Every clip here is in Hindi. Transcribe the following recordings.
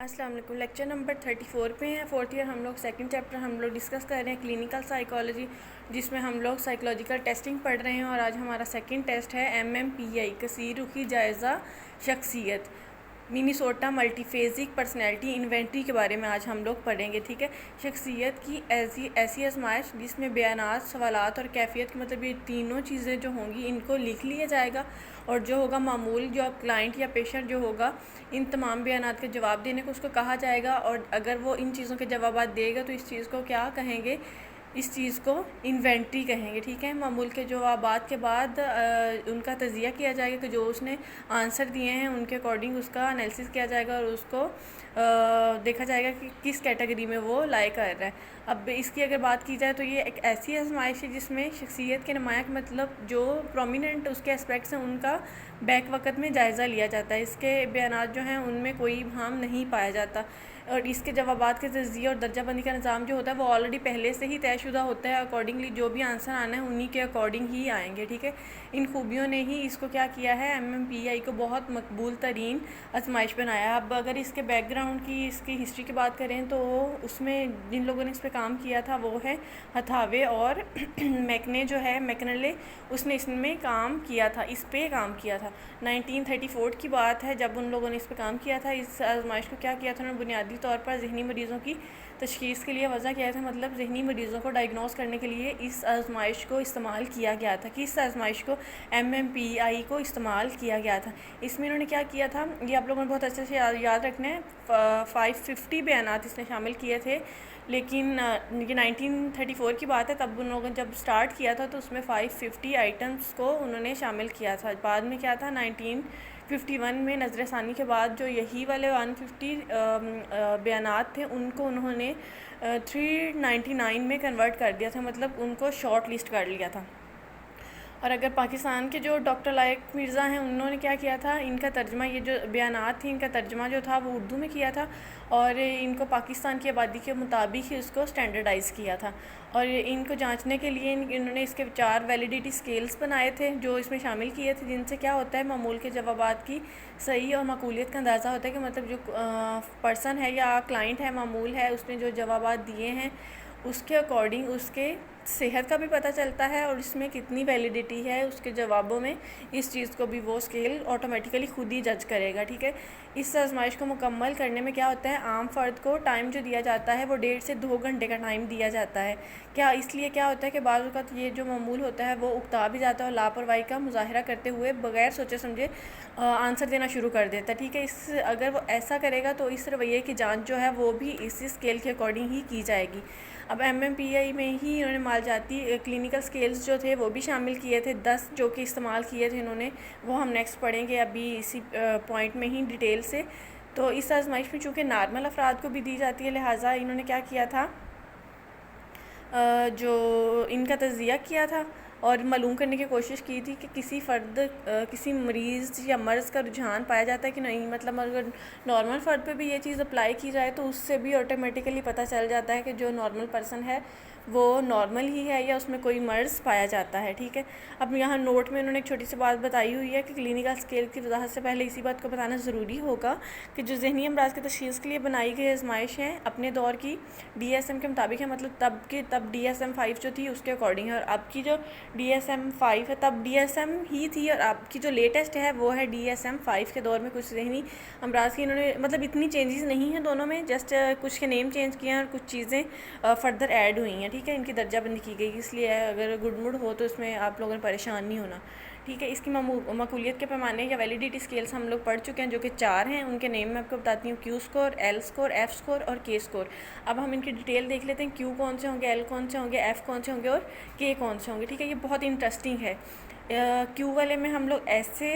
अस्सलाम वालेकुम। लेक्चर नंबर 34 पे हैं। फोर्थ ईयर हम लोग सेकंड चैप्टर हम लोग डिस्कस कर रहे हैं क्लिनिकल साइकोलॉजी, जिसमें हम लोग साइकोलॉजिकल टेस्टिंग पढ़ रहे हैं। और आज हमारा सेकंड टेस्ट है MMPI कसीर रुखी जायज़ा शख्सियत मिनीसोटा मल्टीफेजिक पर्सनैलिटी इन्वेंट्री के बारे में आज हम लोग पढ़ेंगे। ठीक है, शख्सियत की ऐसी ऐसी आजमाइश जिसमें बयानात, सवालात और कैफियत की मतलब ये तीनों चीज़ें जो होंगी इनको लिख लिया जाएगा। और जो होगा मामूल, जो क्लाइंट या पेशेंट जो होगा इन तमाम बयानात के जवाब देने को उसको कहा जाएगा। और अगर वो इन चीज़ों के जवाब देगा तो इस चीज़ को क्या कहेंगे, इस चीज़ को इन्वेंट्री कहेंगे। ठीक है, मामूल के जवाबात के बाद उनका तजिया किया जाएगा कि जो उसने आंसर दिए हैं उनके अकॉर्डिंग उसका एनालिसिस किया जाएगा और उसको देखा जाएगा कि किस कैटेगरी में वो लाई कर रहा है। अब इसकी अगर बात की जाए तो ये एक ऐसी आजमाइश है जिसमें शख्सियत के नुमाया का मतलब जो प्रोमिनेंट उसके एस्पेक्ट्स हैं उनका बैक वक़्त में जायज़ा लिया जाता है। इसके बयानात जो हैं उनमें कोई इबहम नहीं पाया जाता और इसके जवाबात के तज़िया और दर्जाबंदी का निज़ाम जो होता है वो ऑलरेडी पहले से ही तयशुदा होता है। अकॉर्डिंगली जो भी आंसर आना है उन्हीं के अकॉर्डिंग ही आएंगे। ठीक है, इन खूबियों ने ही इसको क्या किया है, MMPI को बहुत मकबूल तरीन आजमाइश बनाया। अब अगर इसके बैकग्राउंड की, इसकी हिस्ट्री की बात करें तो उसमें जिन लोगों ने इस पर काम किया था वो है हथावे और मैकने जो है मैकनले, उसने इसमें काम किया था, इस पे काम किया था। 1934 की बात है जब उन लोगों ने इस पर काम किया था। इस आजमाइश को क्या किया था उन्होंने, बुनियादी तौर पर जहनी मरीज़ों की तशख़ीस के लिए वज़ा किया था, मतलब जहनी मरीज़ों को डायग्नोस करने के लिए इस आजमाइश को इस्तेमाल किया गया था। कि इस आजमाइश को MMPI को इस्तेमाल किया गया था। इसमें इन्होंने क्या किया था ये आप लोगों ने बहुत अच्छे से याद रखना है। 550 बयानात इसने शामिल किए थे, लेकिन ये 1934 की बात है, तब उन लोगों ने जब स्टार्ट किया था तो उसमें 550 आइटम्स को उन्होंने शामिल किया था। बाद में क्या था, 1951 में नज़र षानी के बाद जो यही वाले 150 बयानात थे उनको उन्होंने 399 में कन्वर्ट कर दिया था, मतलब उनको शॉर्ट लिस्ट कर लिया था। और अगर पाकिस्तान के जो डॉक्टर लायक मिर्ज़ा हैं उन्होंने क्या किया था, इनका तर्जमा, ये जो बयानात थी इनका तर्जमा जो था वो उर्दू में किया था और इनको पाकिस्तान की आबादी के मुताबिक ही उसको स्टैंडर्डाइज़ किया था। और इनको जांचने के लिए इन्होंने इसके 4 वैलिडिटी स्केल्स बनाए थे जो इसमें शामिल किए थे, जिनसे क्या होता है मामूल के जवाबात की सही और माकूलियत का अंदाज़ा होता है कि मतलब जो पर्सन है या क्लाइंट है, मामूल है, उसने जो जवाबात दिए हैं उसके अकॉर्डिंग उसके सेहत का भी पता चलता है और इसमें कितनी वैलिडिटी है उसके जवाबों में, इस चीज़ को भी वो स्केल ऑटोमेटिकली खुद ही जज करेगा। ठीक है, इस आजमाइश को मुकम्मल करने में क्या होता है, आम फ़र्द को टाइम जो दिया जाता है वो 1.5 से 2 घंटे का टाइम दिया जाता है। क्या इसलिए क्या होता है कि बाज़ वक़्त ये जो मामूल होता है वो उकता भी जाता है और लापरवाही का मुज़ाहिरा करते हुए बग़ैर सोचे समझे आंसर देना शुरू कर देता है। ठीक है, इस अगर वो ऐसा करेगा तो इस रवैये की जाँच जो है वो भी इसी स्केल के अकॉर्डिंग ही की जाएगी। अब MMPI में ही इन्होंने मालजाती क्लिनिकल स्केल्स जो थे वो भी शामिल किए थे, 10 जो कि इस्तेमाल किए थे इन्होंने, वो हम नेक्स्ट पढ़ेंगे अभी इसी पॉइंट में ही डिटेल से। तो इस आजमाइश में चूँकि नॉर्मल अफराद को भी दी जाती है, लिहाजा इन्होंने क्या किया था, जो इनका तज़िया किया था और मालूम करने की कोशिश की थी कि किसी फ़र्द किसी मरीज़ या मर्ज़ का रुझान पाया जाता है कि नहीं। मतलब अगर नॉर्मल फ़र्द पे भी ये चीज़ अप्लाई की जाए तो उससे भी ऑटोमेटिकली पता चल जाता है कि जो नॉर्मल पर्सन है वो नॉर्मल ही है या उसमें कोई मर्ज़ पाया जाता है। ठीक है, अब यहाँ नोट में उन्होंने एक छोटी सी बात बताई हुई है कि क्लिनिकल स्केल की वजाहत से पहले इसी बात को बताना ज़रूरी होगा कि जो ज़हनी अमराज की तशख़ीस के लिए बनाई गई आजमाइश हैं अपने दौर की DSM के मुताबिक है, मतलब तब DSM-5 जो थी उसके अकॉर्डिंग है। और अब की जो DSM-5 है तब DSM ही थी और अब की जो लेटेस्ट है वो है DSM-5 के दौर में कुछ ज़हनी अमराज की इन्होंने मतलब इतनी चेंजेस नहीं हैं दोनों में, जस्ट कुछ के नेम चेंज किए हैं और कुछ चीज़ें फ़र्दर ऐड हुई हैं। ठीक है, इनकी दर्जाबंदी की गई, इसलिए अगर गुडमुड हो तो इसमें आप लोगों ने परेशान नहीं होना। ठीक है, इसकी मकबूलियत के पैमाने या वैलिडिटी स्केल्स हम लोग पढ़ चुके हैं जो कि 4 हैं। उनके नेम मैं आपको बताती हूँ, Q score, L score, F score और K स्कोर। अब हम इनकी डिटेल देख लेते हैं, Q कौन से होंगे, L कौन से होंगे, F कौन से होंगे और K कौन से होंगे। ठीक है, ये बहुत इंटरेस्टिंग है। Q वाले में हम लोग ऐसे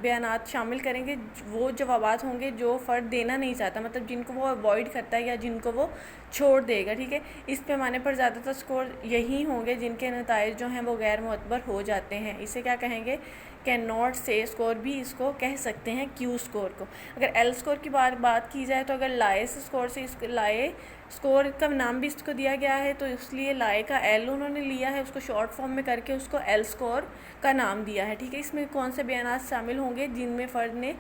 बयानात शामिल करेंगे, वो जवाबात होंगे जो फ़र्द देना नहीं चाहता, मतलब जिनको वो अवॉइड करता है या जिनको वो छोड़ देगा। ठीक है, इस पैमाने पर ज़्यादातर स्कोर यही होंगे जिनके नताइज जो हैं वो गैर मुअतबर हो जाते हैं। इसे क्या कहेंगे, कैन नॉट से स्कोर भी इसको कह सकते हैं Q स्कोर को। अगर L स्कोर की बात की जाए तो अगर लाइस स्कोर से लाए स्कोर का नाम भी इसको दिया गया है तो इसलिए लाए का L उन्होंने लिया है, उसको शॉर्ट फॉर्म में करके उसको L स्कोर का नाम दिया है। ठीक है, इसमें कौन से बयानात शामिल होंगे जिनमें फ़र्द ने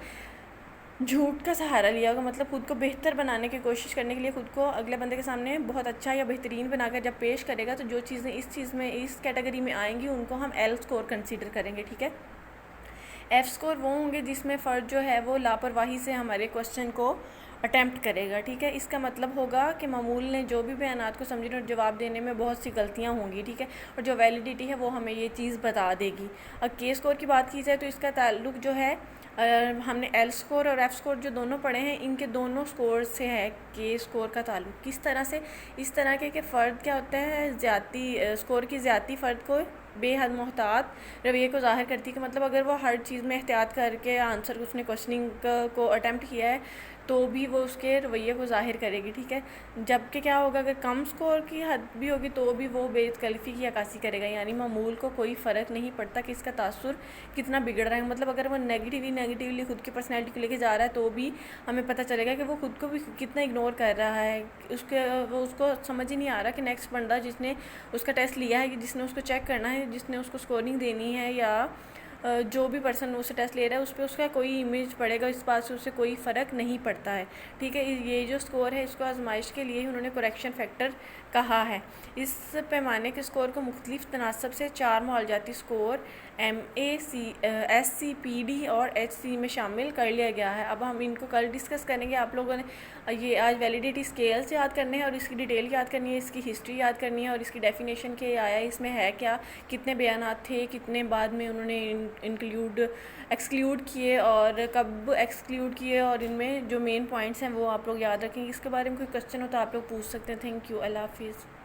झूठ का सहारा लिया होगा, मतलब खुद को बेहतर बनाने की कोशिश करने के लिए खुद को अगले बंदे के सामने बहुत अच्छा या बेहतरीन बनाकर जब पेश करेगा, तो जो चीज़ें इस चीज़ में इस कैटेगरी में आएंगी उनको हम एल स्कोर कंसीडर करेंगे, ठीक है। एफ़ स्कोर वो होंगे जिसमें फ़र्द जो है वो लापरवाही से हमारे क्वेश्चन को अटैम्प्ट करेगा, ठीक है। इसका मतलब होगा कि मामूल ने जो भी बयानात को समझने और जवाब देने में बहुत सी गलतियां होंगी, ठीक है, और जो वैलिडिटी है वो हमें ये चीज़ बता देगी। अब के स्कोर की बात की जाए तो इसका ताल्लुक जो है हमने एल स्कोर और एफ़ स्कोर जो दोनों पढ़े हैं, इनके दोनों स्कोर से है के स्कोर का ताल्लुक। किस तरह से? इस तरह के फ़र्द क्या होता है, ज़्यादती स्कोर की ज़्यादती फ़र्द को बेहद मोहतात रवैये को ज़ाहिर करती है, कि मतलब अगर वो हर चीज़ में एहतियात करके आंसर उसने क्वेश्चनिंग को अटैम्प्ट किया है तो भी वो उसके रवैये को ज़ाहिर करेगी, ठीक है। जबकि क्या होगा, अगर कम स्कोर की हद भी होगी तो भी वो बेतकल्फ़ी की अक्कासी करेगा, यानी मामूल को कोई फ़र्क नहीं पड़ता कि इसका तासुर कितना बिगड़ रहा है। मतलब अगर वो नेगेटिवली खुद की पर्सनैलिटी को लेके जा रहा है तो भी हमें पता चलेगा कि वो खुद को भी कितना इग्नोर कर रहा है, वो उसको समझ ही नहीं आ रहा कि नेक्स्ट बंदा जिसने उसका टेस्ट लिया है, जिसने उसको चेक करना है, जिसने उसको स्कोरिंग देनी है, या जो भी पर्सन उससे टेस्ट ले रहा है उस पर उसका कोई इमेज पड़ेगा, इस बात से उससे कोई फ़र्क नहीं पड़ता है, ठीक है। ये जो स्कोर है इसको आजमाइश के लिए ही उन्होंने करेक्शन फैक्टर कहा है। इस पैमाने के स्कोर को मुख्तलिफ तनासब से 4 मुआवजाती स्कोर MAC, SC, PD और HC में शामिल कर लिया गया है। अब हम इनको कल डिस्कस करेंगे। आप लोगों ने ये आज वैलिडिटी स्केल्स याद करने हैं और इसकी डिटेल याद करनी है, इसकी हिस्ट्री याद करनी है और इसकी डेफिनेशन के आया इसमें है क्या, कितने बयानात थे, कितने बाद में उन्होंने एक्सक्लूड किए और कब एक्सक्लूड किए, और इनमें जो मेन पॉइंट्स हैं वो आप लोग याद रखेंगे। इसके बारे में कोई क्वेश्चन हो तो आप लोग पूछ सकते हैं। थैंक यू, अल्लाह हाफिज़।